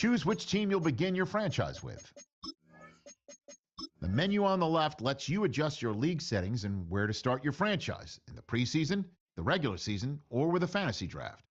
Choose which team you'll begin your franchise with. The menu on the left lets you adjust your league settings and where to start your franchise in the preseason, the regular season, or with a fantasy draft.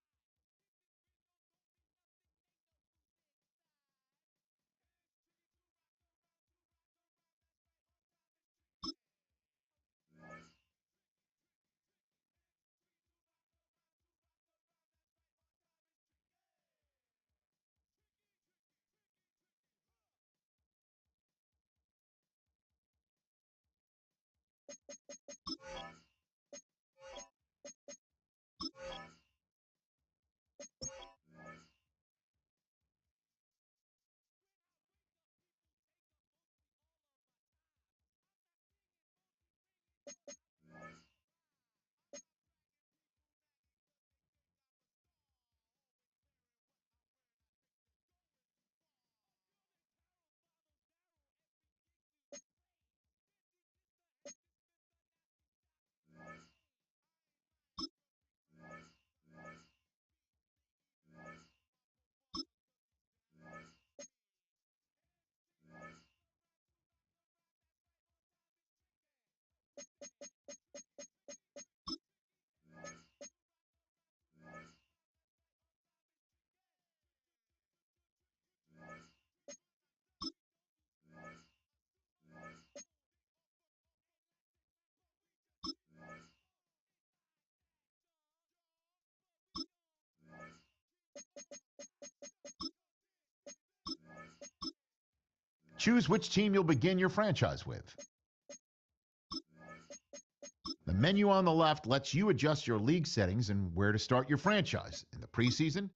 Choose which team you'll begin your franchise with. The menu on the left lets you adjust your league settings and where to start your franchise in the preseason,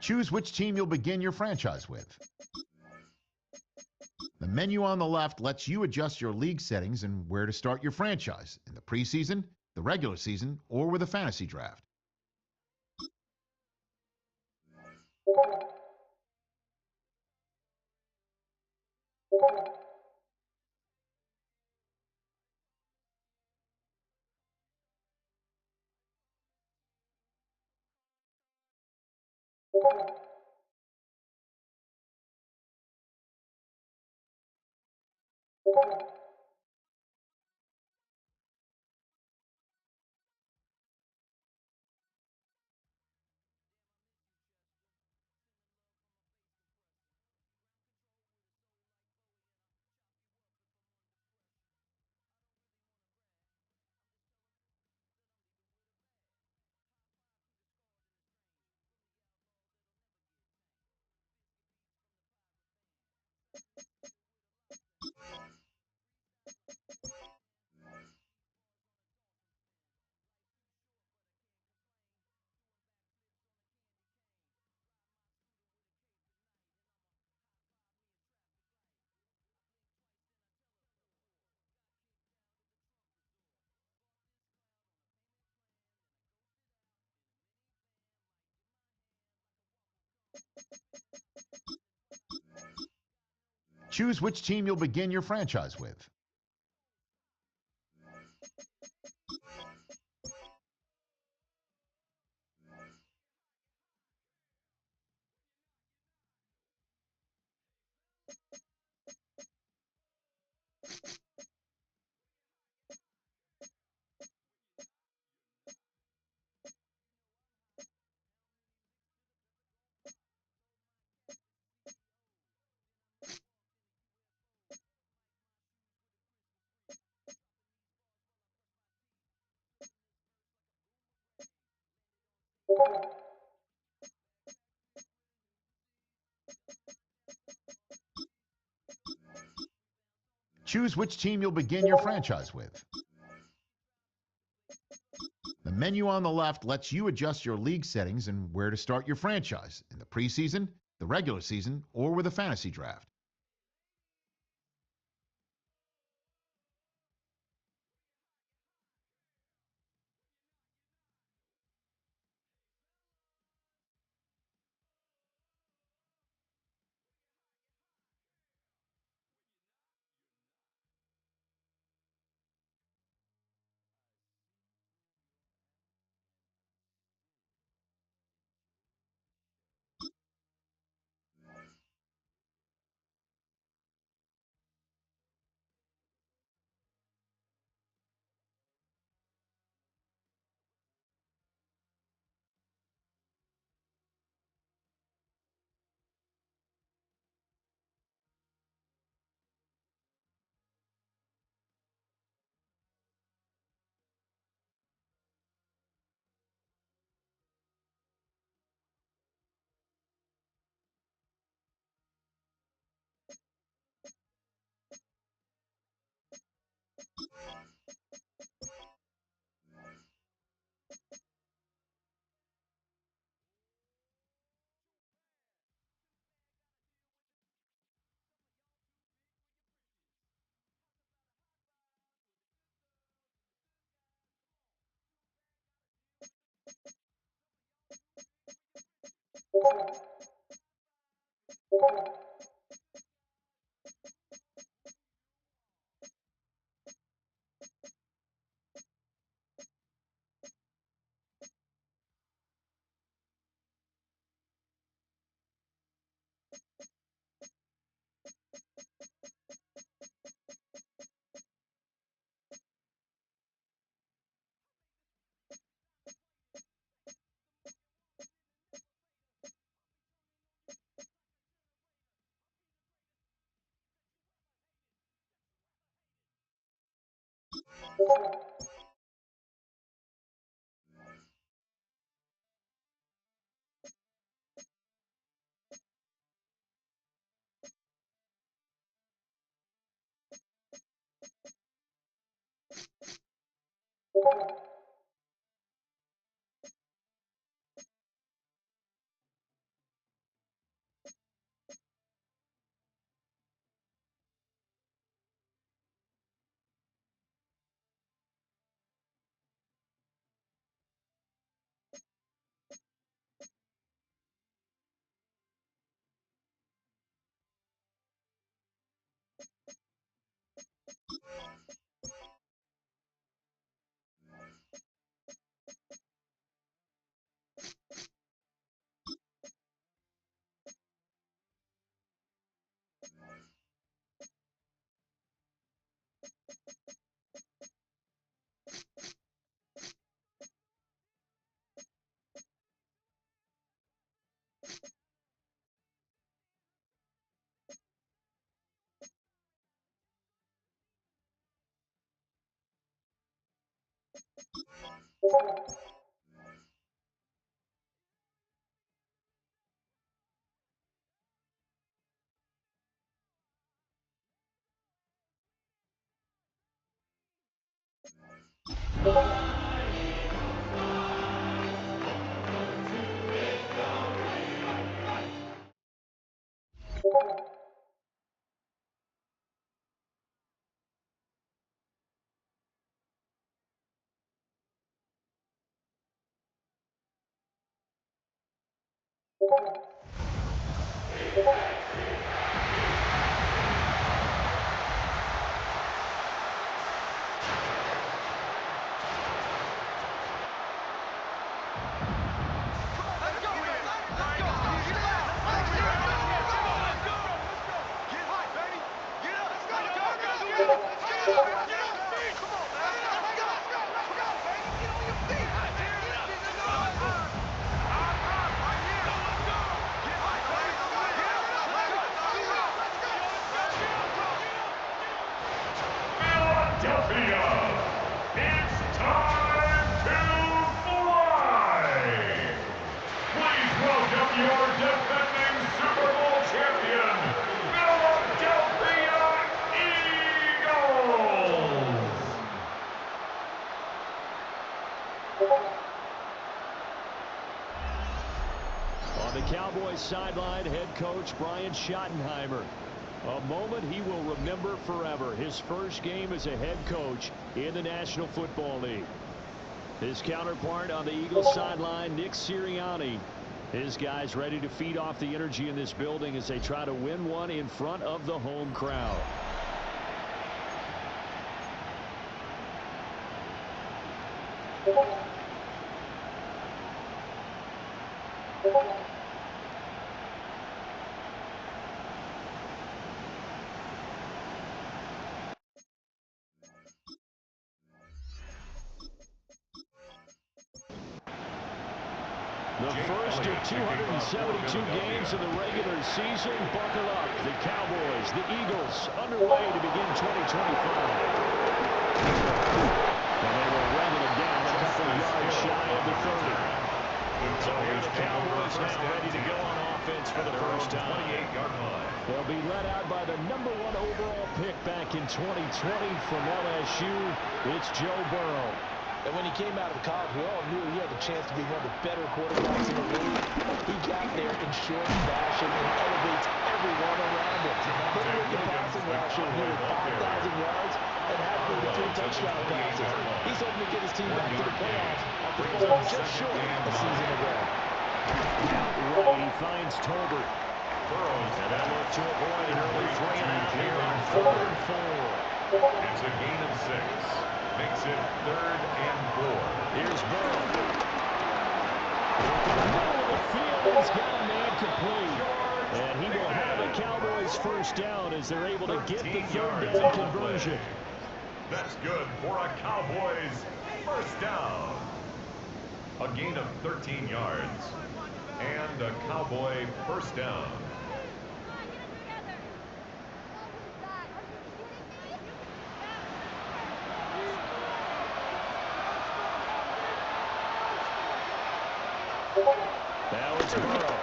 Choose which team you'll begin your franchise with. The menu on the left lets you adjust your league settings and where to start your franchise in the preseason, the regular season, or with a fantasy draft. Choose which team you'll begin your franchise with. Choose which team you'll begin your franchise with. The menu on the left lets you adjust your league settings and where to start your franchise in the preseason, the regular season, or with a fantasy draft. On the Cowboys sideline, head coach Brian Schottenheimer. A moment he will remember forever. His first game as a head coach in the National Football League. His counterpart on the Eagles sideline, Nick Sirianni. His guys ready to feed off the energy in this building as they try to win one in front of the home crowd. The first of 272 games of the regular season. Buckle up. The Cowboys, the Eagles, underway to begin 2025. And they were running it down a couple of yards shy of the 30. So here the Cowboys now ready to go on offense for the first time. They'll be led out by the #1 overall pick back in 2020 from LSU. It's Joe Burrow. And when he came out of college, we all knew he had the chance to be one of the better quarterbacks in the league. He got there in short fashion and elevates everyone around him. Look at the passing last year, nearly 5,000 yards and halfway between touchdown passes. He's hoping to get his team back to the playoffs after falling just short a season ago. Ready finds Tolbert. And they'll look to avoid an early 3-and-out here on 4th and 4. It's a gain of 6. Makes it 3rd and 4. Here's Burrow. In the middle of the field, he's got a man complete. And he will have the Cowboys first down as they're able to get the 3rd down conversion. That's good for a Cowboys first down. A gain of 13 yards. And a Cowboy first down. Now it's Burrow.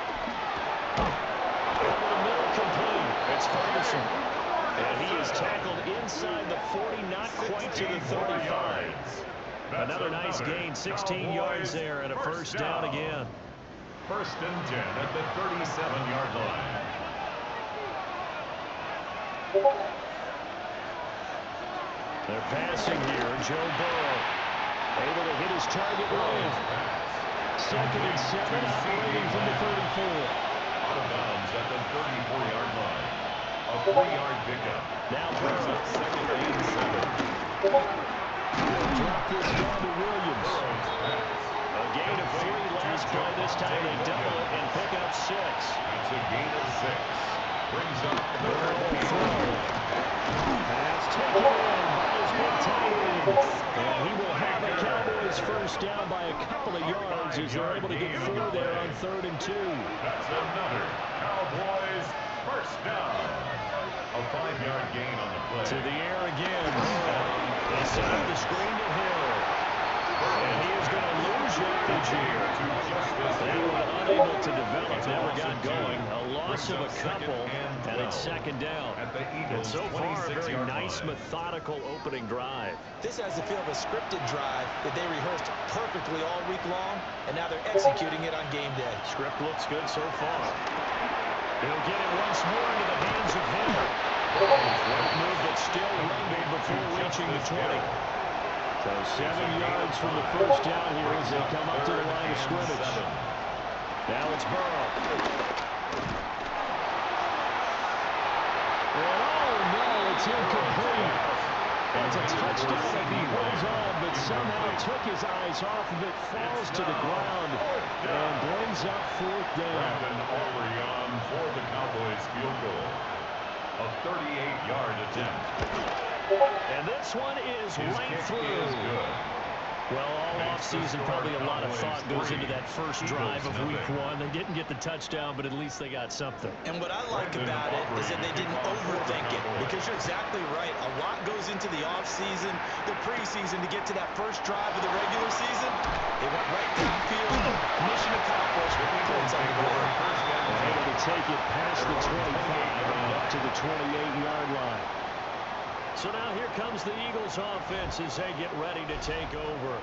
Over the middle, complete. It's Ferguson. And he is tackled inside the 40, not quite to the 35. Another nice gain, 16 yards there, and a first down again. 1st and 10 at the 37-yard line. They're passing here. Joe Burrow able to hit his target Williams. 2nd and 7, operating from the 34. Out of bounds at the 34-yard line. A 3-yard pickup. Now Burrow. 2nd and 7. They'll drop this down to Williams. A gain of 3 last play. This time they double it and pick up 6. That's a gain of 6. Brings up Burrow will throw. Pass taken in by his big tight end. And he will have the Cowboys first down by a couple of yards as they're able to get 4 there on 3rd and 2. That's another Cowboys first down. A 5-yard gain on the play. To the air again. They set up the screen to Hill. And he is going to lose yardage here. They were unable to develop, never got going. A loss of a couple, and it's 2nd down. And so far, a very nice, methodical opening drive. This has the feel of a scripted drive that they rehearsed perfectly all week long, and now they're executing it on game day. Script looks good so far. He'll get it once more into the hands of Hill. Right move, but still rumbled before reaching the 20. So 7 yards from the first down here as they come up to the line of scrimmage. Now it's Burrow. And oh no, it's incomplete. It's a touchdown if he holds on, but somehow took his eyes off of it, falls to the ground, and brings up 4th down. On for the Cowboys field goal. A 38-yard attempt. And this one is right through. Well, all offseason, probably a lot of thought goes into that first drive of week 1. They didn't get the touchdown, but at least they got something. And what I like about it is that they didn't overthink it, because you're exactly right. A lot goes into the offseason, the preseason to get to that first drive of the regular season. They went right downfield. Mission accomplished. Points on the board. Able to take it past the 25 and up to the 28-yard line. So now here comes the Eagles offense as they get ready to take over.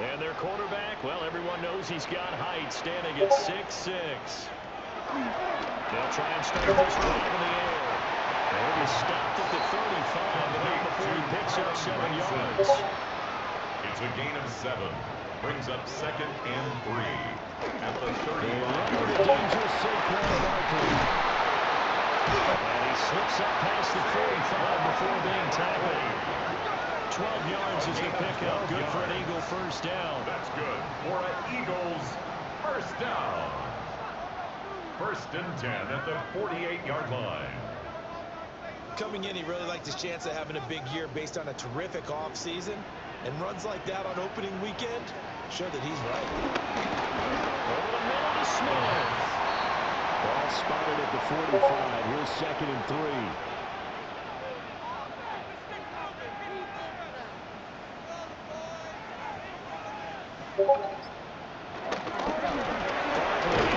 And their quarterback, well, everyone knows he's got height, standing at 6'6". They'll try and start this drive in the air. And he stopped at the 35, but not before he picks up 7 yards. It's a gain of 7. Brings up 2nd and 3. At the 35. The dangerous Saquon Barkley. And he slips up past the 45 before being tackled. 12 yards is the pickup. Good for an Eagle first down. That's good for an Eagles first down. 1st and 10 at the 48-yard line. Coming in, he really liked his chance of having a big year based on a terrific offseason. And runs like that on opening weekend show that he's right. Over the middle to Smith. Ball spotted at the 45. Here's 2nd and 3.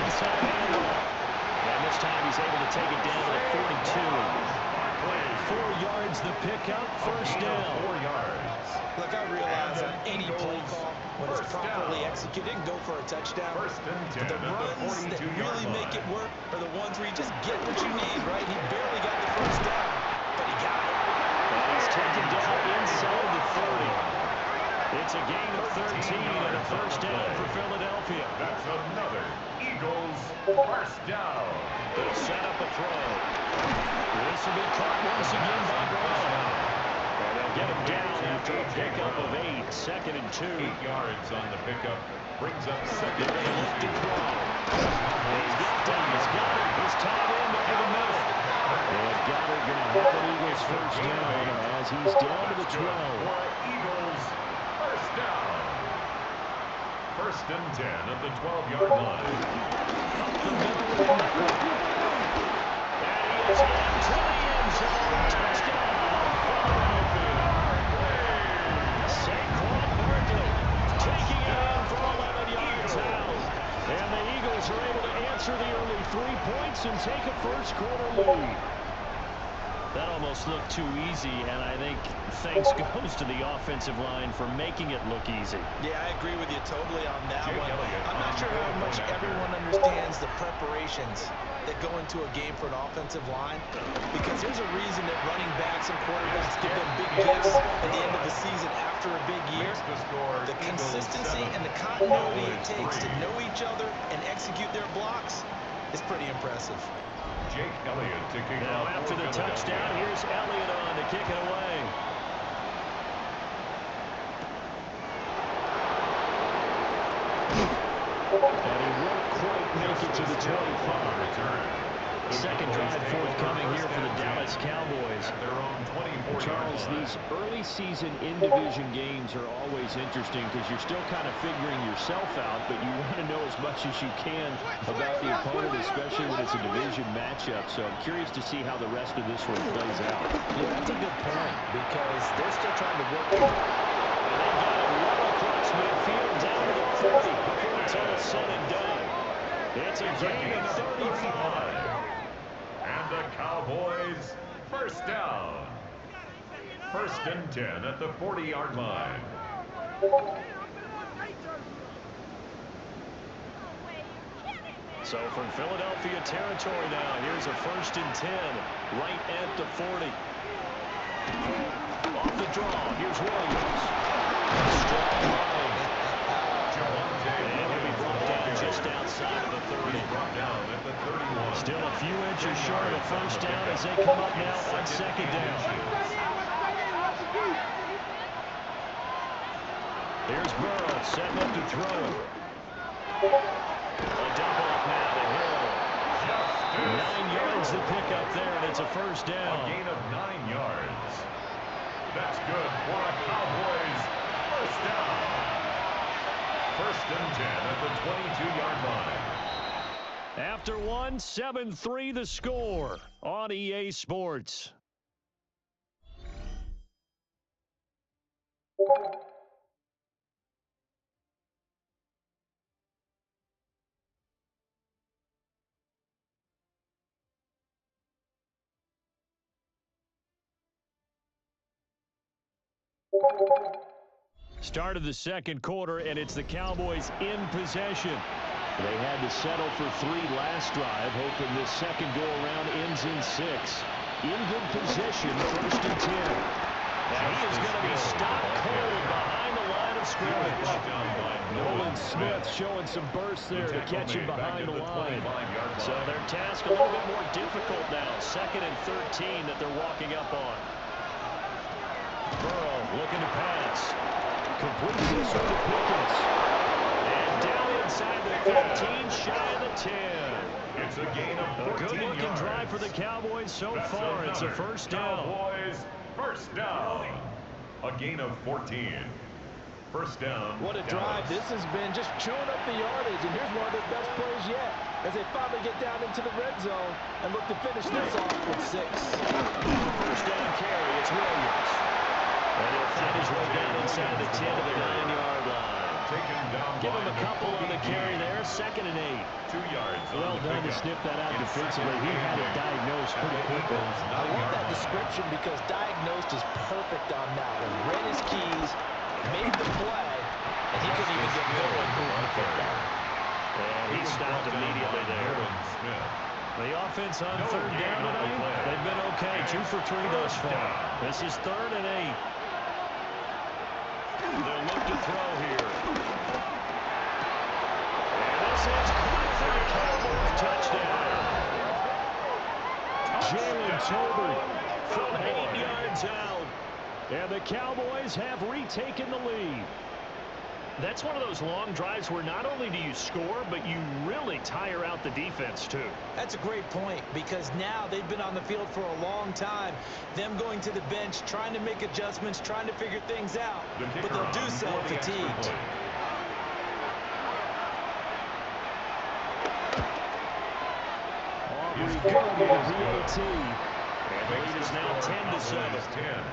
Inside handoff. And this time he's able to take it down at 42. 4 yards the pickup, first down. 4 yards. Look, I realize on any play call, when it's properly executed, you can go for a touchdown. 1st and 10 The runs that really make it work are the ones where you just get what you need, right? He barely got the first down, but he got it. And he's taken down inside the 30. It's a gain of 13 and a first down for Philadelphia. That's another Eagles First down. They'll set up a throw. This will be caught once again by Brown. And they'll get him down after a pickup of 8. 2nd and 2. 8 yards on the pickup. Brings up 2nd They and look to 2. throw. He's got it. He's tied in over the middle. And Goddard going to have an Eagles first down as he's down to the 12. Eagles first down. 1st and 10 at the 12-yard line. Up the middle. And he is into the end zone. Touchdown. Saquon Barkley taking it in for 11 yards out. And the Eagles are able to answer the early 3 points and take a first-quarter lead. That almost looked too easy, and I think thanks goes to the offensive line for making it look easy. Yeah, I agree with you totally on that one. I'm not sure how much everyone understands the preparations that go into a game for an offensive line, because there's a reason that running backs and quarterbacks give them big gifts at the end of the season after a big year. The consistency and the continuity it takes to know each other and execute their blocks is pretty impressive. Jake Elliott to kick Now off. after the touchdown, here's Elliott on to kick it away. And he won't quite make it to the 25. Second drive forthcoming here for the Dallas Cowboys. Charles, these early season in-division games are always interesting because you're still kind of figuring yourself out, but you want to know as much as you can about the opponent, especially when it's a division matchup. So I'm curious to see how the rest of this one plays out. Yeah, that's a good point because they're still trying to work it. And they got it well across midfield down to the 40 before it's all said and done. It's a gain of 35. And the Cowboys first down. 1st and 10 at the 40-yard line. So from Philadelphia territory now, here's a 1st and 10 right at the 40. Off the draw, here's Williams. Strong line. And he'll be brought down just outside of the 30. Still a few inches short of a first down as they come up now on 2nd down. Here's Burrow setting up to throw. A double up now to Hill. 9 yards to pick up there, and it's a first down. A gain of 9 yards. That's good for a Cowboys first down. 1st and 10 at the 22-yard line. After one, 7-3 the score on EA Sports. Start of the 2nd quarter, and it's the Cowboys in possession. They had to settle for 3 last drive, hoping this second go-around ends in 6. In good position, 1st and 10. And he is going to be stopped cold behind the line of scrimmage. Nolan Smith showing some burst there to catch him behind the line. So their task a little bit more difficult now. 2nd and 13 that they're walking up on. Burrow looking to pass. Completes this one to Pickens. And down inside the 15, shy of the 10. It's a gain of 14 yards. A good-looking drive for the Cowboys so far. It's a first down. Cowboys first down. A gain of 14. First down. What a drive. This has been just chewing up the yardage. And here's one of their best plays yet as they finally get down into the red zone and look to finish this off with 6. First down carry. It's Williams. And he'll find his way down inside the 10 to the 9-yard line. Give him a couple on the carry there. 2nd and 8. 2 yards. Well done to snip that out defensively. He had it diagnosed pretty quickly. I love that description because diagnosed is perfect on that one. Read his keys, made the play, and he couldn't even get going. And he stopped immediately there. The offense on 3rd down tonight, they've been okay. 2 for 3 thus far. This is 3rd and 8. They'll look to throw here. And this is caught for the Cowboys to Tolbert from 8 yards out. And the Cowboys have retaken the lead. That's one of those long drives where not only do you score, but you really tire out the defense, too. That's a great point, because now they've been on the field for a long time. Them going to the bench, trying to make adjustments, trying to figure things out. But they'll do so fatigued. Aubrey going to the BAT. And the lead is now 10-7.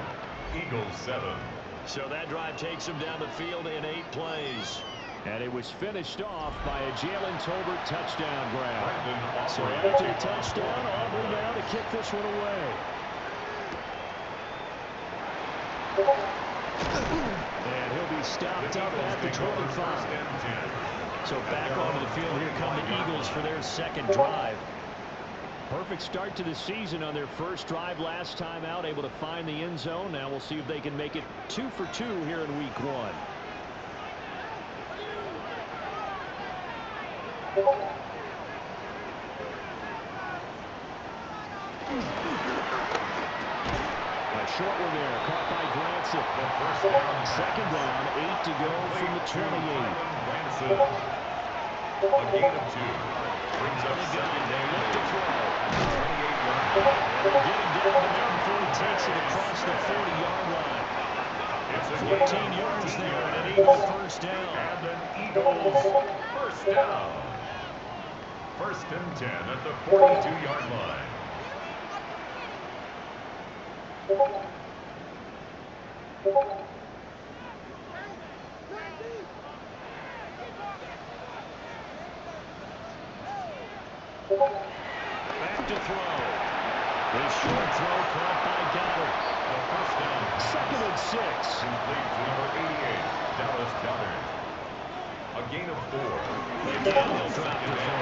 Eagles 7. So that drive takes them down the field in 8 plays. And it was finished off by a Jalen Tolbert touchdown grab. So after the touchdown, Aubrey now to kick this one away. And he'll be stopped up at the 25. So back onto the field here come the Eagles for their second drive. Perfect start to the season on their first drive last time out, able to find the end zone. Now we'll see if they can make it 2 for 2 here in week 1. A short one there, caught by Granson. Second down, 8 to go from the 28. A gain of 2. Brings up second down. They'll get him down to there before he takes it across the 40-yard line. It's a 14 yards there and an Eagle first down. And an Eagles first down. First and 10 at the 42-yard line. Back to throw. His short throw caught by Goddard. The first down. Second and 6. Complete to number 88, Dallas Goddard. A gain of 4. Again, they'll drop the throw.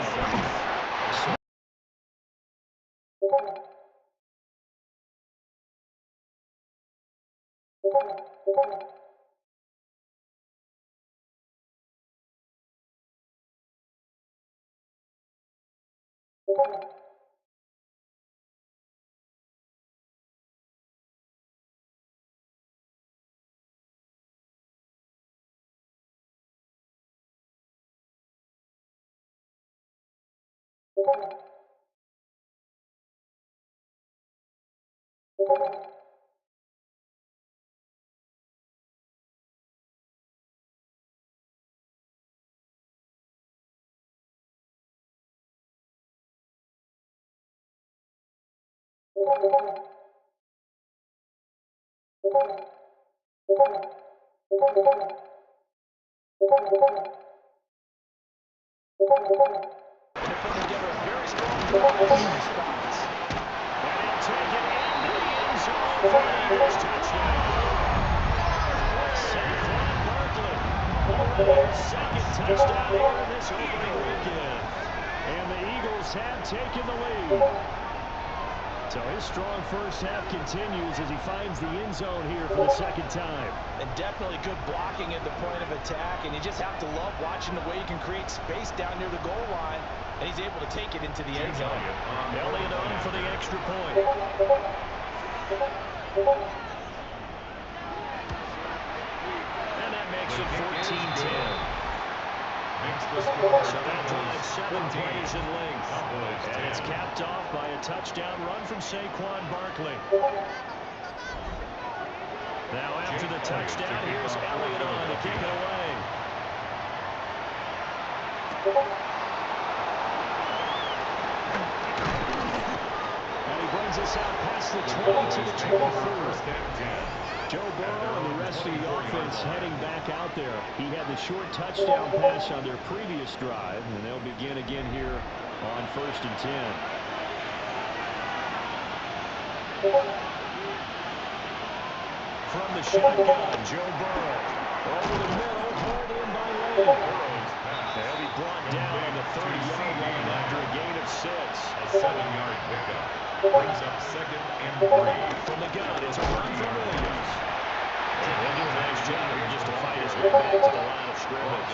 Second touchdown here in this opening weekend. And the Eagles have taken the lead. So his strong first half continues as he finds the end zone here for the second time. And definitely good blocking at the point of attack. And you just have to love watching the way he can create space down near the goal line. And he's able to take it into the end zone. Elliott on for the extra point. And that makes it 14-10. So that drives 7 plays in length. And it's capped off by a touchdown run from Saquon Barkley. Now after the touchdown, here's Elliott on to kick it away. And he brings us out past the 20 to the 24. Joe Burrow and the rest of the offense heading back out there. He had the short touchdown pass on their previous drive, and they'll begin again here on 1st and 10. From the shotgun, Joe Burrow. Over the middle, hauled in by Lane. They'll be brought down on the 30-yard line after a gain of 6. A 7-yard pickup. Brings up 2nd and 3. From the gun, it's a run for Williams. And he'll do a nice job here just to fight his way back to the line of scrimmage.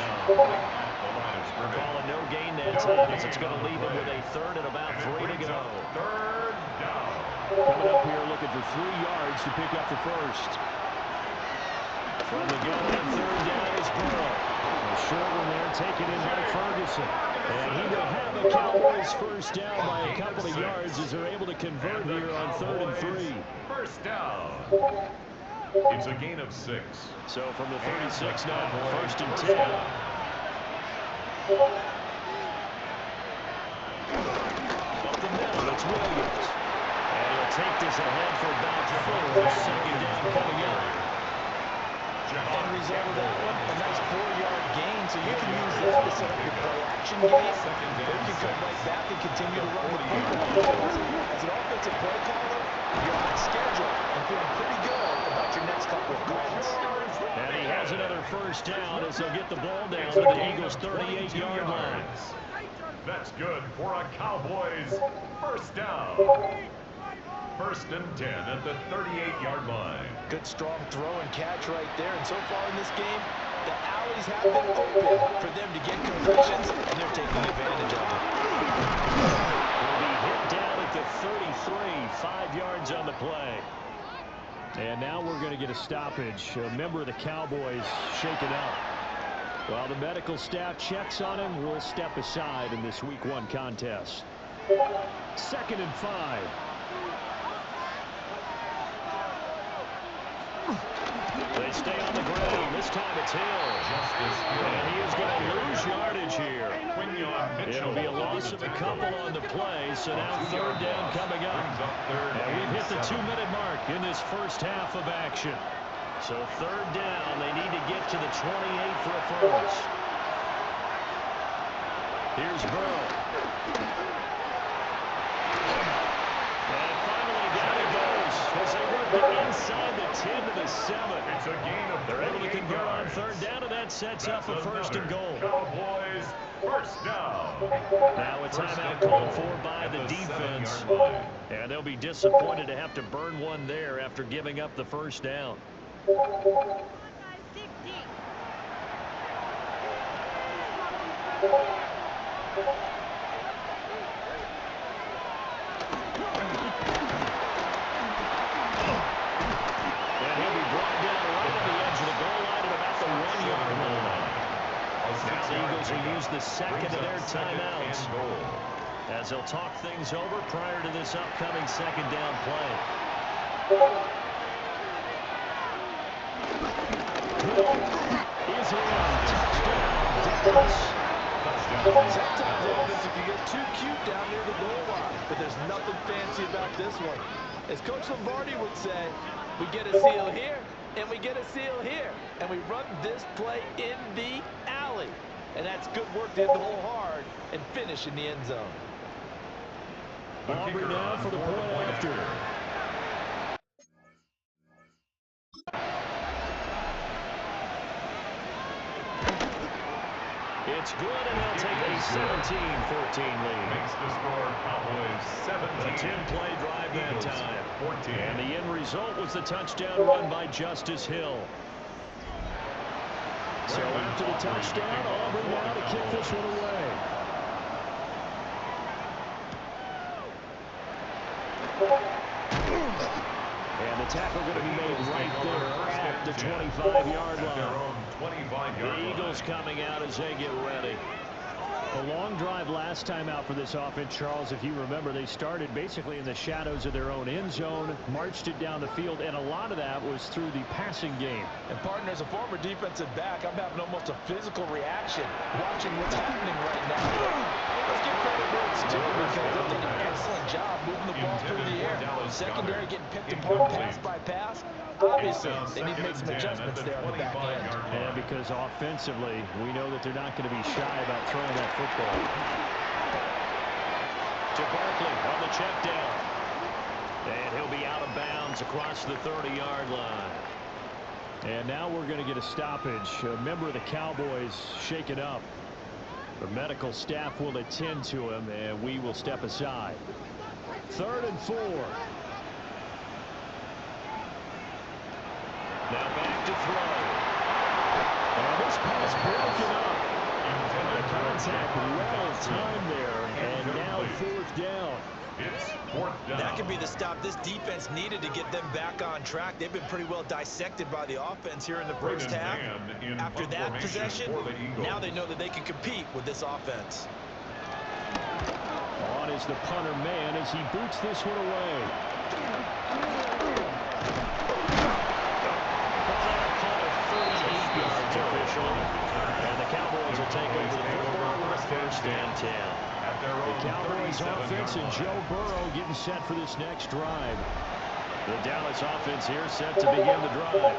Calling no gain that time as it's going to leave him with a 3rd and about 3 to go. 3rd down. Coming up here looking for 3 yards to pick up the first. From the gun on third down is Burrow. A short one there taken in by Ferguson. And he will have the Cowboys first down by a couple of yards as they're able to convert here on 3rd and 3. First down. It's a gain of 6. So from the 36 now, 1st and 10. Up the middle, it's Williams. And he'll take this ahead for about 4. 2nd down coming up. End result of that one, a nice 4-yard gain, so you can use that to set up your play-action game, or you can come right back and continue to run the football. As an offensive play caller, you're on schedule and feeling pretty good about your next couple of calls. And he has another first down as they'll get the ball down to the Eagles' 38-yard line. That's good for a Cowboys first down. 1st and 10 at the 38-yard line. Good strong throw and catch right there. And so far in this game, the alleys have been open for them to get completions, and they're taking advantage of it. Will be hit down at the 33, 5 yards on the play. And now we're going to get a stoppage. A member of the Cowboys shaken up. While the medical staff checks on him, we'll step aside in this Week 1 contest. 2nd and 5. They stay on the ground. This time it's Hill. And he is going to lose yardage here. It'll be a loss of a couple on the play. So now 3rd down coming up. And we've hit the 2-minute mark in this first half of action. So 3rd down. They need to get to the 28 for a first. Here's Burrow. And finally down he goes as they work it inside the 10 to the 7. It's a gain of They're able to convert on 3rd down, and that sets up a 1st and goal. Cowboys first down. Now a timeout called for by the defense. And they'll be disappointed to have to burn one there after giving up the first down. Eagles will use the second of their timeouts as they'll talk things over prior to this upcoming 2nd down play. Is around. Touchdown. Sometimes offense, if you get too cute down near the goal line, but there's nothing fancy about this one. As Coach Lombardi would say, we get a seal here, and we get a seal here, and we run this play in the alley. And that's good work to hit the hole hard and finish in the end zone. Aubrey now for the point after. It's good, and they'll take a 17-14 lead. Makes the score Cowboys 17. A 10-play drive that time. 14. And the end result was the touchdown run by Justice Hill. So after the touchdown, Aubrey now to kick this one away. And the tackle going to be made right there at the 25-yard line. The Eagles coming out as they get ready. A long drive last time out for this offense, Charles. If you remember, they started basically in the shadows of their own end zone, marched it down the field, and a lot of that was through the passing game. And, partner, as a former defensive back, I'm having almost a physical reaction watching what's happening right now. Let's give credit where it's due because they've done an excellent job moving the ball through the air. Secondary getting picked apart pass by pass. Obviously, they need to make some adjustments there on the back end. And because offensively, we know that they're not going to be shy about throwing that football. To Barkley on the check down. And he'll be out of bounds across the 30-yard line. And now we're going to get a stoppage. A member of the Cowboys shaken up. The medical staff will attend to him, and we will step aside. 3rd and 4. Now back to throw. And this pass broken up. The contact well timed there, and now 4th down. It's 4th down. That could be the stop this defense needed to get them back on track. They've been pretty well dissected by the offense here in the first half. After that possession, now they know that they can compete with this offense. On is the punter man as he boots this one away. Official. And the Cowboys will take over the football with first and 10. The Cowboys offense and Joe Burrow getting set for this next drive. The Dallas offense here set to begin the drive.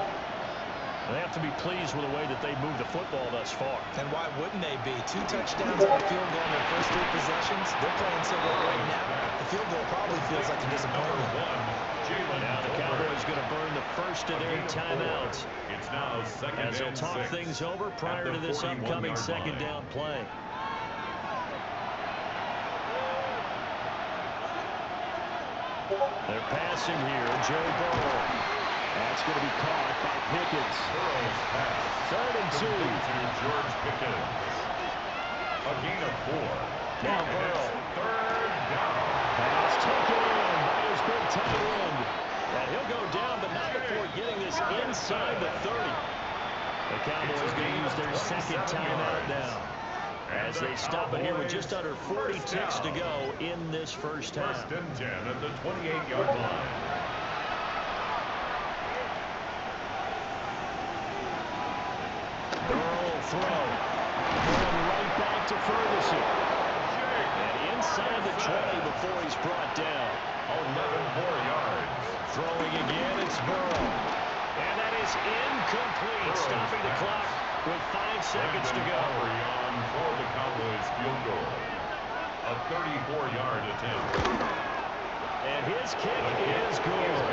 They have to be pleased with the way that they moved the football thus far. And why wouldn't they be? 2 touchdowns and a field goal in their first 3 possessions. They're playing so well right now. The field goal probably feels like a disappointment. Now the Cowboys going to burn the first of their timeouts. It's now second as they'll talk things over prior to this upcoming second down play. They're passing here. Joe Burrow. That's going to be caught by Pickens. 3rd and 2. George Pickens. A gain of 4. Now Burrow. 3rd down. Pass taken in by his big tight end. And he'll go down, but not before getting this inside the 30. The Cowboys going to use their second timeout now, as they stop it here with just under 40 ticks to go in this first half. 1st and 10 at the 28-yard line. Burrow throw. Going right back to Ferguson. And inside the 20 before he's brought down. 11 more yards. Throwing again, it's Burrow. And that is incomplete, stopping the clock with 5 seconds to go. On for the Cowboys field goal. A 34-yard attempt. And his kick is good.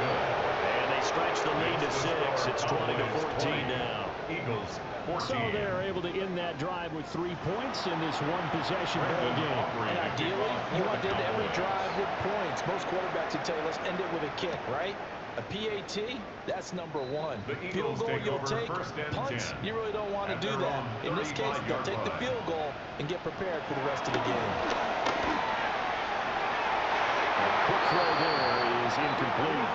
And they stretch the lead to 6. It's 20-14 now. Eagles 14. So they're able to end that drive with 3 points in this one-possession ball game. And ideally, you want to end every drive with points. Most quarterbacks would tell you, let's end it with a kick, right? A PAT, that's number 1. Field goal you'll take, punts, you really don't want to do that. In this case, they'll take the field goal and get prepared for the rest of the game. A quick throw there is incomplete.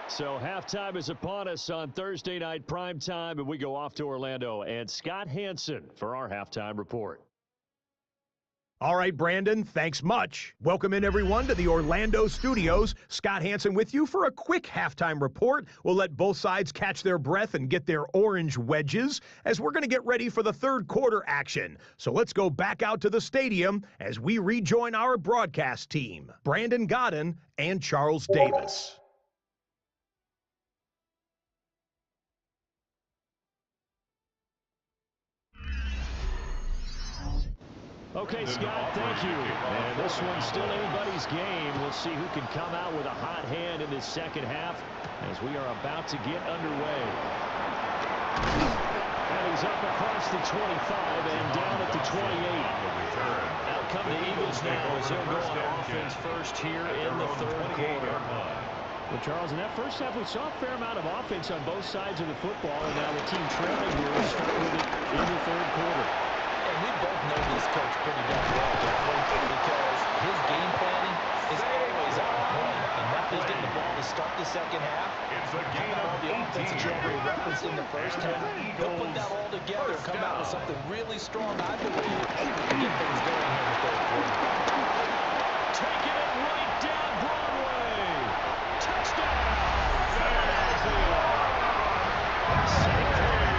So halftime is upon us on Thursday night primetime, and we go off to Orlando. And Scott Hansen for our halftime report. All right, Brandon, thanks much. Welcome in, everyone, to the Orlando studios. Scott Hansen with you for a quick halftime report. We'll let both sides catch their breath and get their orange wedges as we're going to get ready for the third quarter action. So let's go back out to the stadium as we rejoin our broadcast team, Brandon Godden and Charles Davis. Okay, Scott, thank you. And this one's still anybody's game. We'll see who can come out with a hot hand in this second half as we are about to get underway. And he's up across the 25 and down at the 28. Out come the Eagles now as they'll go on offense first here in the third quarter. Well, Charles, in that first half, we saw a fair amount of offense on both sides of the football, and now the team trailing here will start with it in the third quarter. And we both know this coach pretty darn well, Jeffrey, because his game planning is always on point. And Method's getting the ball to start the second half. It's a gain of all the offense that Jeffrey referenced in the first half. He'll put that all together, come out with something really strong, I believe, to get things going here in the third quarter. Taking it right down Broadway. Touchdown! St. Clair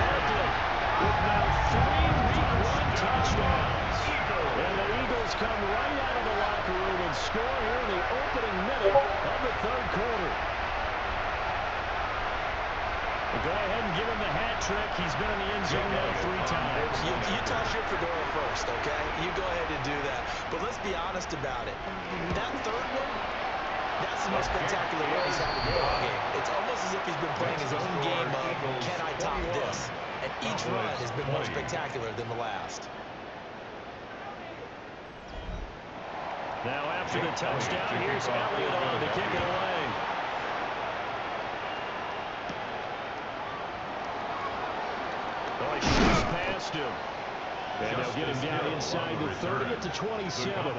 with now 3 week 1 touchdowns. And the Eagles come right out of the locker room and score here in the opening minute of the third quarter. Well, go ahead and give him the hat trick. He's been in the end zone now 3 times. You toss your fedora first, okay? You go ahead and do that. But let's be honest about it. That third one, that's the most spectacular run he's had in the ball game. It's almost as if he's been playing his own game of, can I top this? And each run has been more spectacular than the last. Now after the touchdown, here's Elliott on to kick it away. Oh, he shoots past him. And they'll get him down inside the 30 at the 27.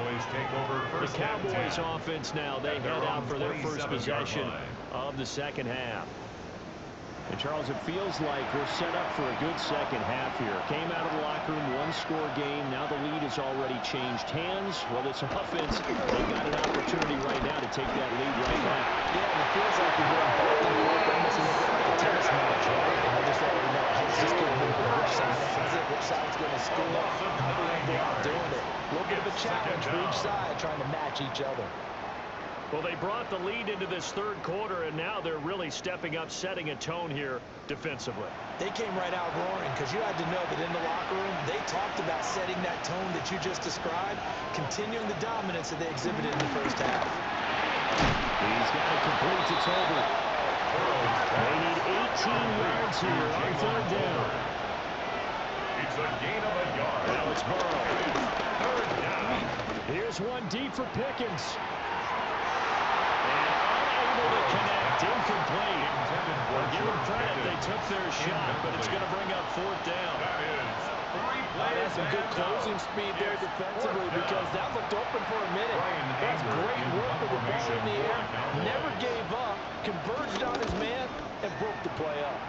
The Cowboys offense now, they head out for their first possession of the second half. And Charles, it feels like we're set up for a good second half here. Came out of the locker room, one-score game. Now the lead has already changed hands. Well, this offense, they got an opportunity right now to take that lead right back. Yeah, and it feels like we're going back and forth, almost a little bit like a tennis match, right? And I just already know how's this going to move, which side has it, which side's going to score, how they're going to go out doing it. A little bit of a challenge for each side, trying to match each other. Well, they brought the lead into this third quarter, and now they're really stepping up, setting a tone here defensively. They came right out roaring because you had to know that in the locker room, they talked about setting that tone that you just described, continuing the dominance that they exhibited in the first half. He's got it complete to Toby. They need 18 yards here on third down. It's a gain of a yard. Now it's Burrow. Third down. Here's one deep for Pickens. Unable to connect, incomplete. Well, give them credit, they took their shot, but it's going to bring up fourth down. That is 3 plays. That's some good closing speed there defensively because that looked open for a minute. That's great work with the ball in the air. Never gave up, converged on his man, and broke the play up.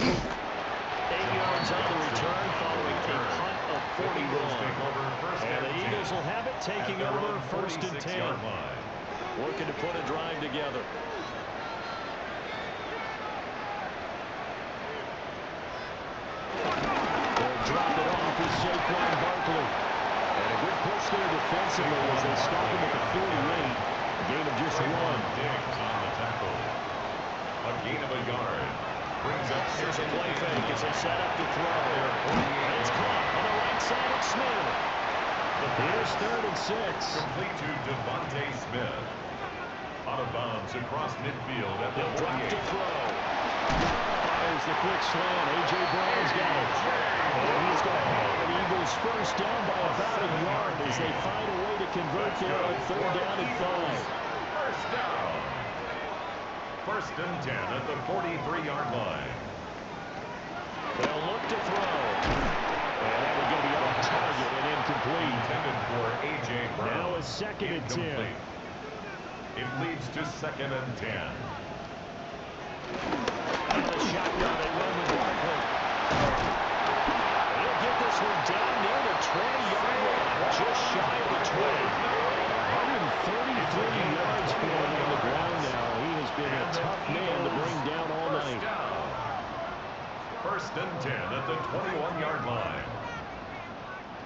8 yards on the return following a punt of 41. And the Eagles will have it, taking over first and 10. Working to put a drive together. They'll drop it off with Saquon Barkley. And a good push there defensively as they stop him at the 48. A gain of just one. Diggs on the tackle. A gain of a yard. Brings up Here's a play fake as they set up to throw. It's caught on the right side of Smith. Here's third and 6. Complete to Devontae Smith. Out of bounds across midfield at the They'll drop 48. to throw. Fires the quick slant. A.J. Brown's got it. And he's going to have an Eagles first down by about a yard as they find a way to convert there on third down and 5. First down. First and 10 at the 43-yard line. They'll look to throw. And that will go beyond target and incomplete. Intended for A.J. Brown. Now a second and 10. Incomplete. It leads to second and 10. Out of the shotgun, they run with Barkley. He'll get this one down near the 20-yard line, just shy of the 20. 133 yards for him on the ground now. He has been a tough man to bring down all night. First and 10 at the 21-yard line.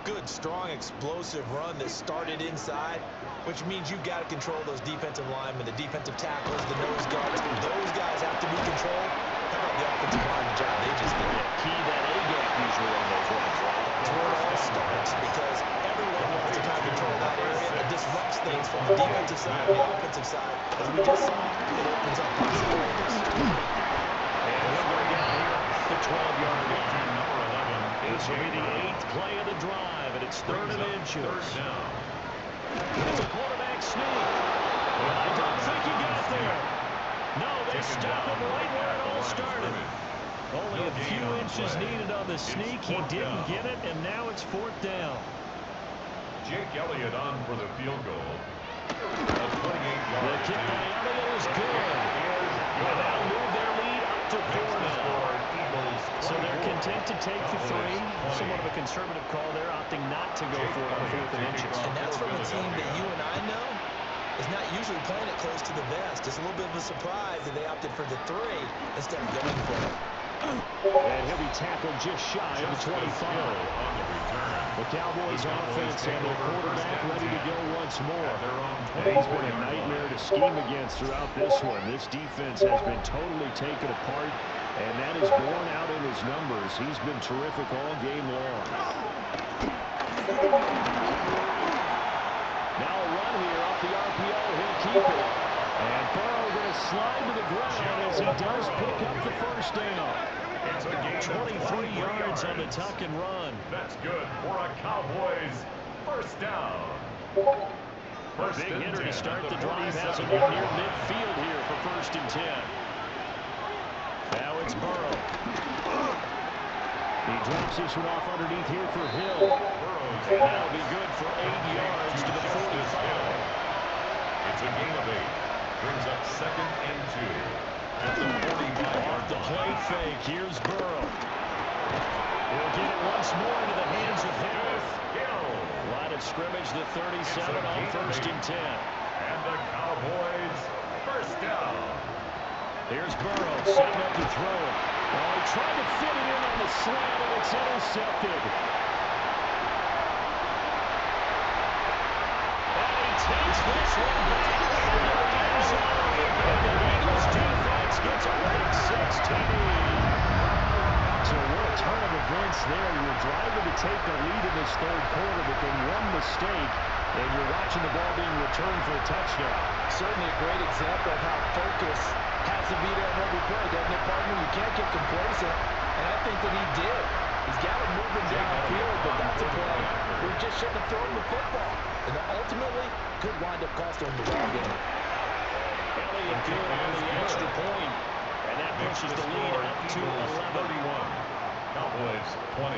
Good, strong, explosive run that started inside, which means you've got to control those defensive linemen, the defensive tackles, the nose guards. Those guys have to be controlled. How about the offensive lineman job they just did? Key that A-gap usually on those runs, right? That's where it all starts because everyone wants to kind of control that area. It disrupts things from the defensive side and the offensive side. As we just saw, it opens up possibilities. And he'll go down here at the 12-yard line. Number 11. This will be the 8th play of the drive, and it's third and inches. Third down. It's a quarterback sneak. I don't think he got there. No, they stop him right where it all started. Only a few inches needed on the sneak. He didn't get it, and now it's fourth down. Jake Elliott on for the field goal. A 28-yard. The kick by Elliott is good. Well, that'll move their lead up to 4 now. So they're content to take the 3. Somewhat of a conservative call there, opting not to go for it on fourth and inches. And that's from a team that you and I know is not usually playing it close to the vest. It's a little bit of a surprise that they opted for the 3 instead of going for it. And he'll be tackled just shy of the 25. The Cowboys offense and their quarterback ready to go once more. And he's been a nightmare to scheme against throughout this one. This defense has been totally taken apart, and that is borne out in his numbers. He's been terrific all game long. Now a run here off the RPO. He'll keep it. And Burrow going to slide to the ground as he does pick up the first down. 23 yards on the tuck and run. That's good for a Cowboys first down. A big hitter to start the drive has him up near midfield here for first and 10. Now it's Burrow. He drops this one off underneath here for Hill. That'll be good for 8 yards to the 45. It's a gain of 8. Brings up 2nd and 2. At the 45-yard The play fake. Here's Burrow. He'll get it once more into the hands of Hill. Line of scrimmage, the 37 on 1st and 10. And the Cowboys first down. Here's Burrow setting up to throw it. Oh, he tried to fit it in on the slant, and it's intercepted. And he takes this one back into the end zone. And the Eagles defense gets a big 16. So what a turn of events there. You're driving to take the lead in this 3rd quarter, but then one mistake, and you're watching the ball being returned for a touchdown. Certainly a great example of how focus has to be there on every play, doesn't it, partner? You can't get complacent, and I think that he did. He's got it moving downfield, but that's a play where he just shouldn't have thrown the football. And ultimately, could wind up costing him the ball game. Elliott good on the extra point, and that pushes the lead up to 11. 31. Cowboys 20.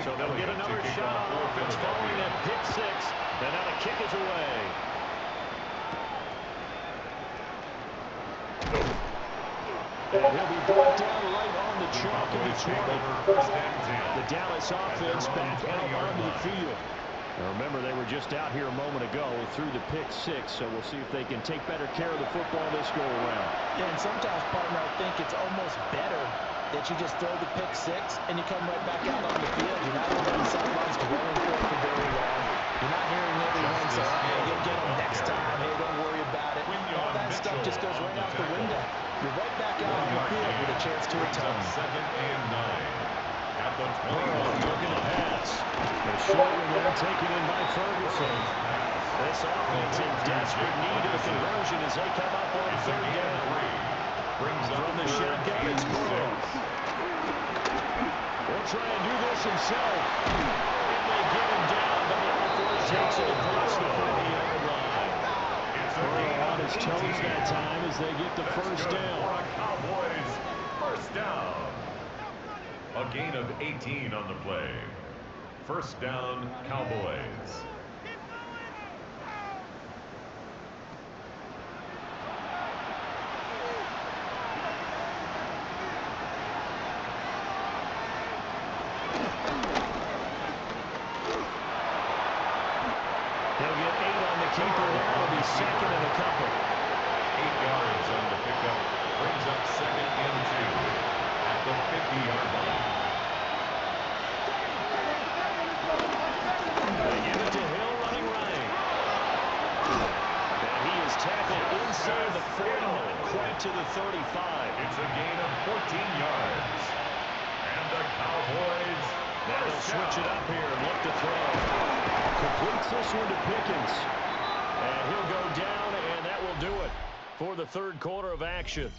So they'll get another shot on offense following that pick 6. And now the kick is away. And he'll be brought down right on the chalk of the 20. The Dallas offense back out onto the field. Now remember, they were just out here a moment ago through the pick 6, so we'll see if they can take better care of the football this go around. Yeah, and sometimes, partner, I think it's almost better that you just throw the pick 6 and you come right back out on the field. You're not on the sidelines dwelling for it for very long. You're not hearing everyone say, hey, you'll get them next time. Hey, don't worry about it. All that stuff just goes right out the window. You're right back out on the field with a chance to atone. 2nd and 9. At the 20. Looking to pass. The short one there taken in by Ferguson. This offense in desperate need of a conversion as they come up on 3rd down. From the shotgun, it's Burrow. He'll try and do this himself. And they get him down, but Alford takes it across the 40-yard line. Burrow on his toes that time as they get the first down. Cowboys first down. A gain of 18 on the play. First down, Cowboys. He'll get 8 on the keeper there. It'll be 2nd and a couple. 8 yards on the pickup. Brings up 2nd and 2. At the 50-yard line. They give it to Hill running right. And he is tackled inside the 40, not quite to the 35. It's a gain of 14 yards. And the Cowboys. Now they'll switch it up here and look to throw. Completes this one to Pickens. And he'll go down, and that will do it for the 3rd quarter of action.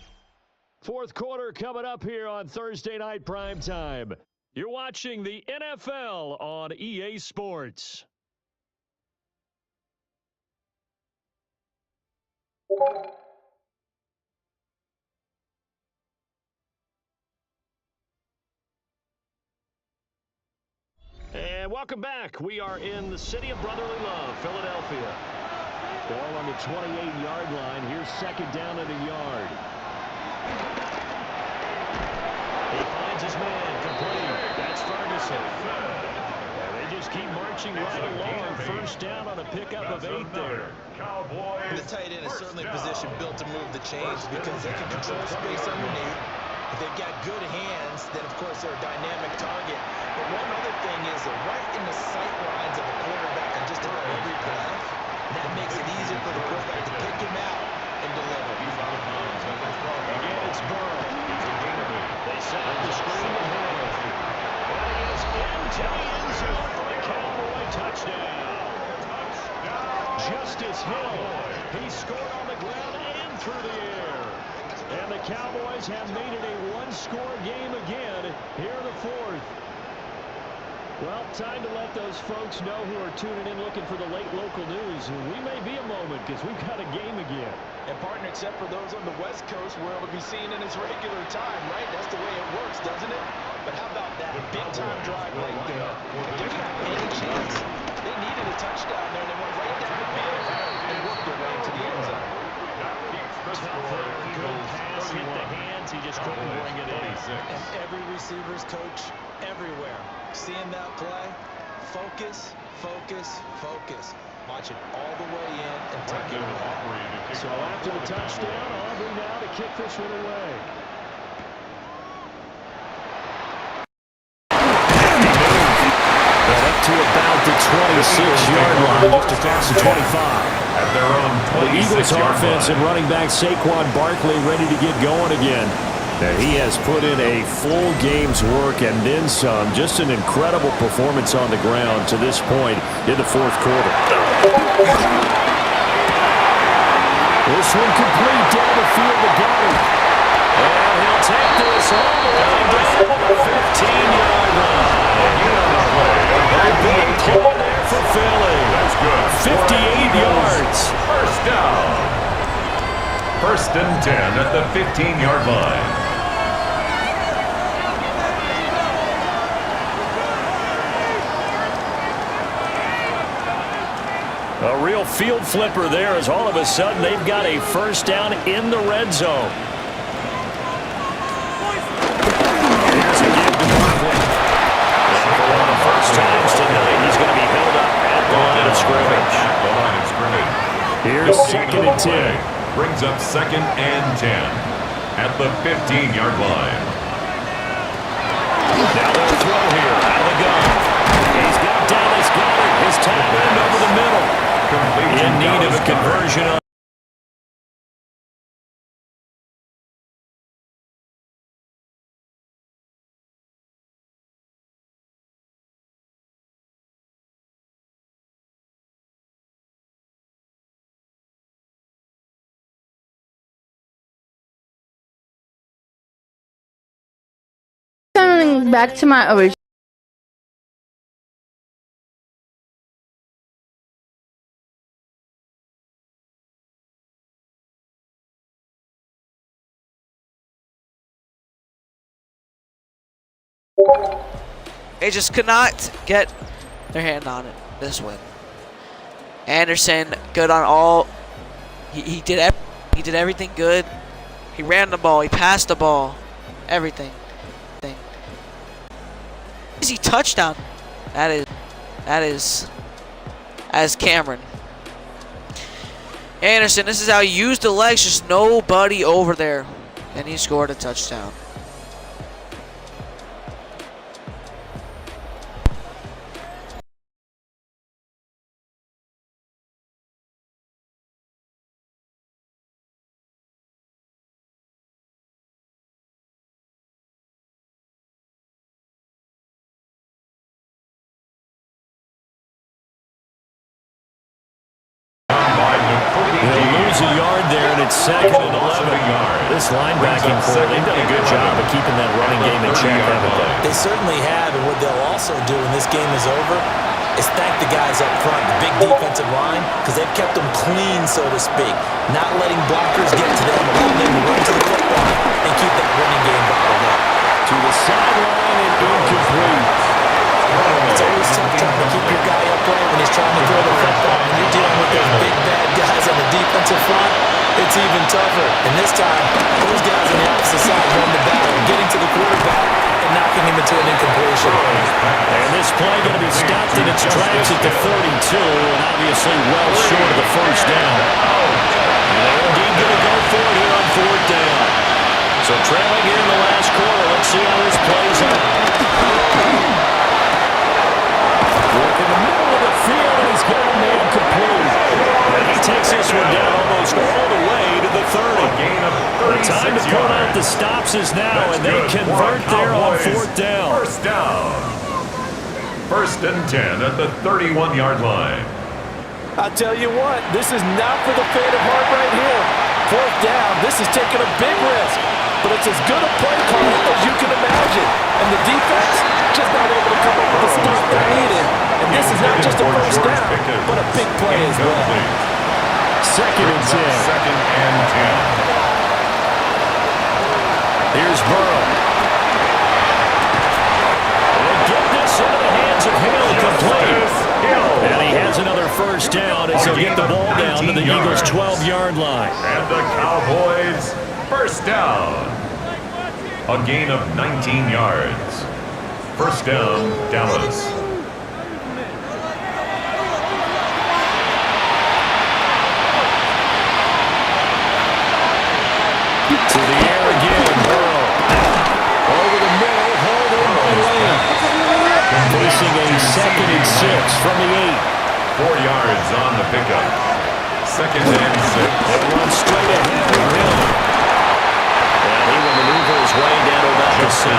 4th quarter coming up here on Thursday Night Primetime. You're watching the NFL on EA Sports. And welcome back. We are in the city of brotherly love, Philadelphia. Ball on the 28-yard line. Here's 2nd down and a yard. He finds his man, complete. That's Ferguson. And they just keep marching right along. First down on a pickup of 8 there. The tight end is certainly a position built to move the chains because they can control space underneath. If they've got good hands, then of course they're a dynamic target. But one other thing is they're right in the sight lines of a quarterback on just about every path. And that makes it easier for the quarterback to pick him out and deliver. Again, it's Burrow. They set up the screen to Hill. And he is into the end zone for a Cowboy touchdown. Justice Hill. He scored on the ground and through the air. And the Cowboys have made it a one-score game again here in the 4th. Well, time to let those folks know who are tuning in looking for the late local news. We may be a moment because we've got a game again. And partner, except for those on the West Coast, where it'll be seen in its regular time, right? That's the way it works, doesn't it? But how about that big-time drive right there? If they're going to have any chance, they needed a touchdown there. They went right down the field and worked their way into the end zone. Pass hit the hands. He just couldn't bring it in. And every receiver's coach everywhere, seeing that play, focus, focus, focus. Watch it all the way in and take it away. So after the touchdown, Aubrey now to kick this one away. Up to about the 26-yard line, just across the 25. At their own The Eagles 26-yard offense and running back Saquon Barkley ready to get going again. And he has put in a full game's work and then some. Just an incredible performance on the ground to this point in the fourth quarter. This one complete down the field to Goddard. And he'll take this all the way down to the 15-yard line. Big play there for Philly. That's good. 58 yards. First down. First and 10 at the 15-yard line. A real field flipper there as all of a sudden they've got a first down in the red zone. Here's a give to Barkley. And for one of the first times tonight, he's going to be held up at the line of scrimmage. Here's second and 10. Brings up second and 10 at the 15-yard line. Now they'll throw here out of the gun. He's got Dallas Goddard. His tight end over the middle. In need of a conversion on. Coming back to my original. They just could not get their hand on it this win. Anderson, good on all. He did everything good. He ran the ball. He passed the ball. Everything. Easy touchdown. That is as Cameron. Anderson, this is how you use the legs. Just nobody over there, and he scored a touchdown. A yard there, and it's second and 11. This linebacking core, they've done a good job of keeping that running game in check, haven't they? They certainly have, and what they'll also do when this game is over is thank the guys up front, the big defensive line, because they've kept them clean, so to speak, not letting blockers get to them, allowing them to run to the football and keep that running game bottled up. To the sideline and incomplete. It's always tough trying to keep your guy upright when he's trying to throw the football. When you're dealing with those big bad guys on the defensive front, it's even tougher. And this time, those guys on the opposite side won the battle, getting to the quarterback and knocking him into an incompletion. And this play going to be stopped in its tracks at the 32, and obviously well short of the first down. And they're indeed going to go for it here on fourth down. So trailing here in the last quarter, let's see how this plays out. In the middle of the field, and he's got a man complete. And he takes this one down almost all the way to the 30. The time to put out the stops is now, and they convert there on fourth down. First down. First and 10 at the 31-yard line. I'll tell you what, this is not for the faint of heart right here. Fourth down, this is taking a big risk. But it's as good a play call as you can imagine. And the defense just not able to come up with a stop. they're needed. And this is not just a first down, but a big play as well. Second and 10. Second and 10. Here's Burrow. They get this into the hands of Hill, complete. And he has another first down as he'll get the ball down to the Eagles' 12-yard line. And the Cowboys first down. A gain of 19 yards. First down, Dallas. To the air again, Burrow. Over the middle, hold in by Lamb. Facing a second and 6 from the 8. 4 yards on the pickup. Second and 6. It runs straight ahead with Hill. And he will maneuver his way down to about the 7.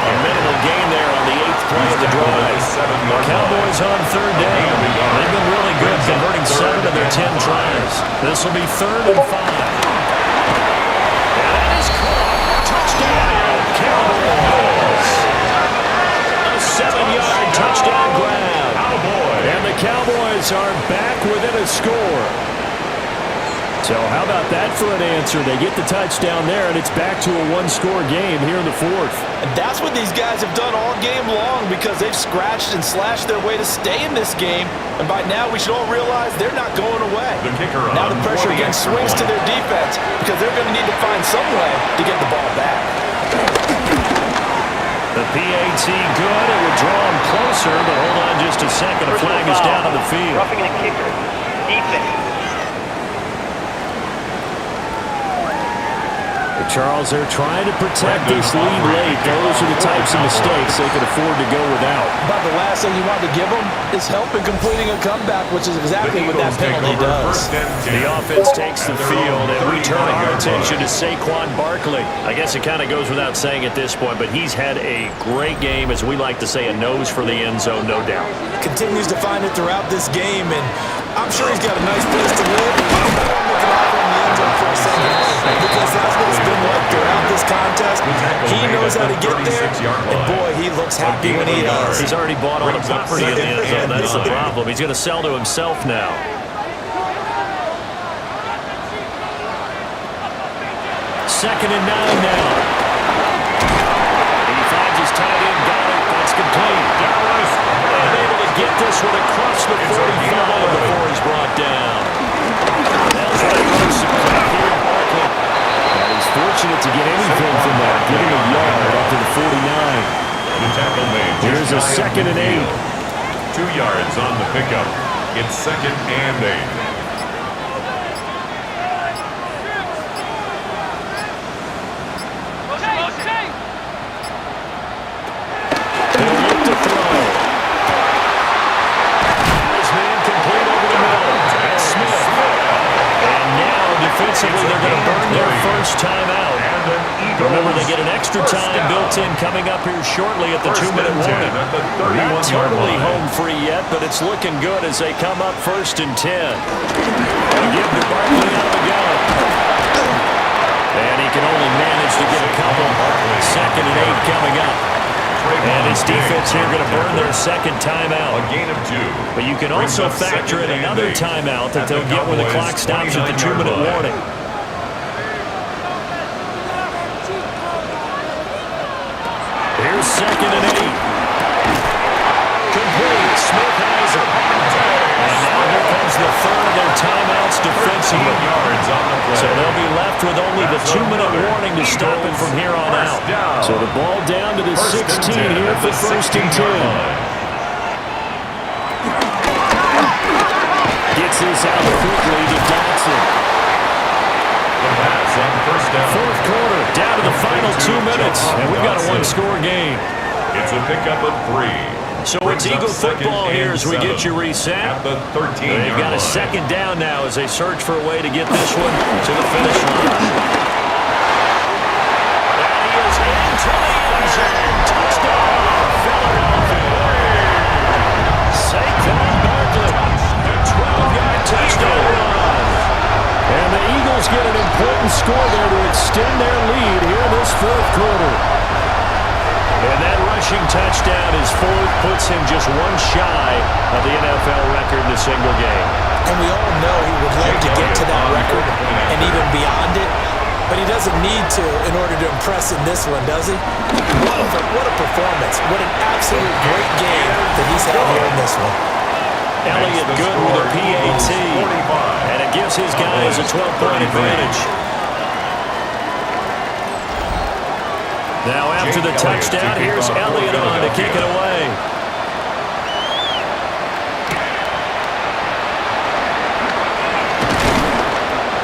A minimal gain there on the 8th play of the drive. The Cowboys on third down. They've been really good converting 7 of their 10 tries. This will be 3rd and 5. And that is caught. Touchdown, Cowboys. A 7-yard touchdown grab. And the Cowboys are back within a score. So how about that for an answer? They get the touchdown there, and it's back to a one-score game here in the 4th. And that's what these guys have done all game long because they've scratched and slashed their way to stay in this game. And by now, we should all realize they're not going away. The kicker now the pressure again swings to their defense because they're going to need to find some way to get the ball back. The PAT good. It would draw him closer, but hold on just a second. A flag is down on the field. Roughing the kicker. Defense. Charles, they're trying to protect this lead late. Those are the types of mistakes they could afford to go without. About the last thing you want to give them is help in completing a comeback, which is exactly what that penalty does. The offense takes the field, and we turn our attention to Saquon Barkley. I guess it kind of goes without saying at this point, but he's had a great game, as we like to say, a nose for the end zone, no doubt. Continues to find it throughout this game, and I'm sure he's got a nice place to live. I'm looking out in the end zone for a second, because that's what it's been like throughout this contest. He knows how to get there, and boy, he looks happy when he does. He's already bought all the property in the end zone. That's the problem. He's going to sell to himself now. Second and 9 now. He finds his tight end, got it. That's complete. And able to get this one across the 45 before he's brought down. That's right. And he's fortunate to get anything from that. Getting a yard up to the 49. Here's a second and 8. 2 yards on the pickup. It's second and 8. Defensively, they're going to burn their first timeout. Remember, they get an extra time built in coming up here shortly at the 2-minute warning. Not totally home free yet, but it's looking good as they come up 1st and 10. They'll give to Barkley out of the gun. And he can only manage to get a couple. Second and 8 coming up. And his defense here going to burn their second timeout. A gain of 2. But you can also factor in another timeout that they'll get when the clock stops at the 2-minute warning. Here's second and 8. Complete. Smith has it. And now here comes the third of their timeouts defensively. So they'll be left with only the 2-minute warning to stop it from here on out. So the ball down to the 16 here for 1st and 10. Gets this out quickly to Dotson. Fourth quarter, down to the final 2 minutes, and we've got a one-score game. It's a pickup of 3. So it's Eagle football here as we get you reset. They've got a second down now as they search for a way to get this one to the finish line. And he is into the end zone. Touchdown, Philadelphia. Saquon Barkley, a 12-yard touchdown run. And the Eagles get an important score there to extend their lead here in this 4th quarter. And that rush rushing touchdown. His fourth puts him just one shy of the NFL record in a single game. And we all know he would love to get to that record and even beyond it, but he doesn't need to in order to impress in this one, does he? What a performance. What an absolute great game that he's had here in this one. Elliott good with a PAT, and it gives his guys a 12-point advantage. Now after the touchdown, here's Elliott on to kick it away.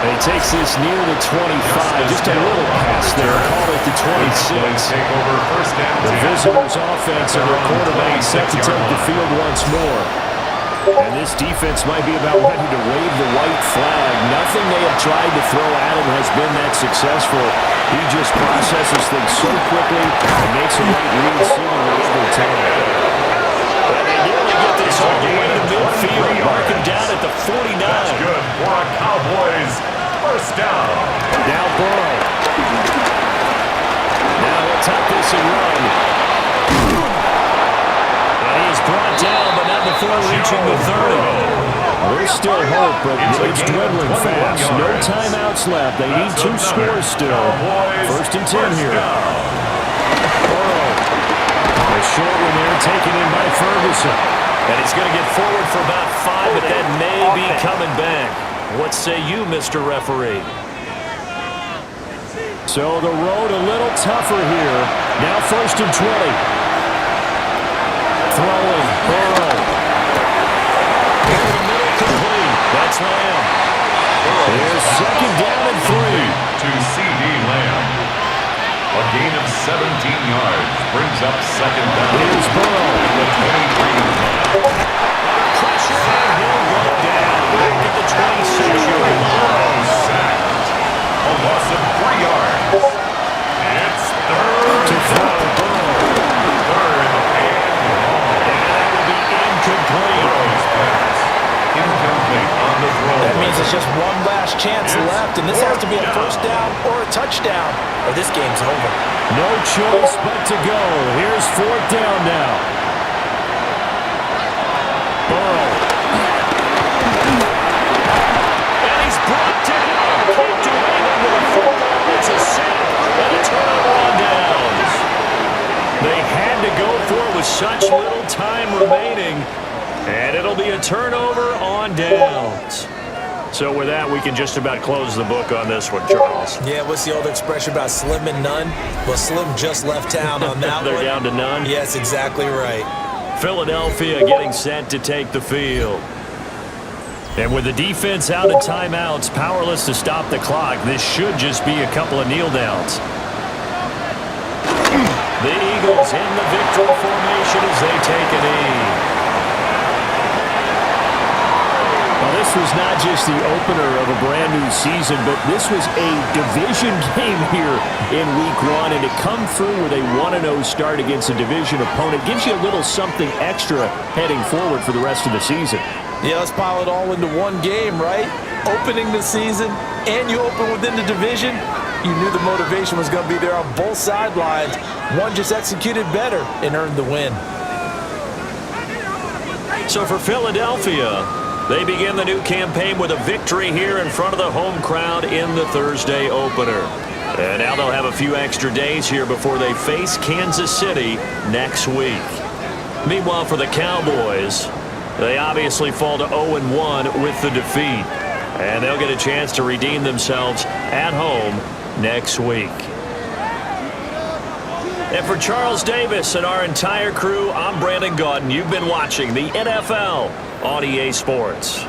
He takes this near the 25, just a little pass there, call it the 26. The visitors' offense and their quarterback set to take the field once more. And this defense might be about ready to wave the white flag. Nothing they have tried to throw at him has been that successful. He just processes things so quickly and makes a right read seemingly every time. And they nearly get this all the way to midfield. Mark him down at the 49. That's good for a Cowboys first down. Now Burrow. Now he'll tuck this and run. And he is brought down, but not before reaching the 30. There's still hope, but it's dwindling fast. No timeouts left. They need 2 scores still. First and 10 here. Burrow. A short one there taken in by Ferguson. And he's going to get forward for about 5, but that may be coming back. What say you, Mr. Referee? So the road a little tougher here. Now first and 20. Throwing, Burrow. In the middle, complete. That's Lamb. Here's second down and 3. To C.D. Lamb. A gain of 17 yards brings up second down. Here's Burrow. The 23. Pressure, and he'll go down. Back at the 26-yard line. Sacked. A loss of 3 yards. It's third To throw, Burrow. Third and long. That will be incomplete. Burrow's pass. Incomplete on the throw. That means it's just one last chance left, and this has to be a first down or a touchdown, or this game's over. No choice but to go. Here's fourth down now. Burrow. And he's brought down. Kicked away under the football. It's a sack and a turnover on downs. They had to go for it with such little time remaining. And it'll be a turnover on downs. So with that, we can just about close the book on this one, Charles. Yeah, what's the old expression about slim and none? Well, Slim just left town on that They're one. down to none? Yes, exactly right. Philadelphia getting set to take the field. And with the defense out of timeouts, powerless to stop the clock, this should just be a couple of kneel downs. The Eagles in the victory formation as they take a knee. Well, this was not just the opener of a brand new season, but this was a division game here in week 1, and to come through with a 1-0 start against a division opponent gives you a little something extra heading forward for the rest of the season. Yeah, let's pile it all into one game, right? Opening the season, and you open within the division. You knew the motivation was going to be there on both sidelines. One just executed better and earned the win. So for Philadelphia, they begin the new campaign with a victory here in front of the home crowd in the Thursday opener. And now they'll have a few extra days here before they face Kansas City next week. Meanwhile, for the Cowboys, they obviously fall to 0-1 with the defeat. And they'll get a chance to redeem themselves at home next week. And for Charles Davis and our entire crew, I'm Brandon Gaudin. You've been watching the NFL on EA Sports.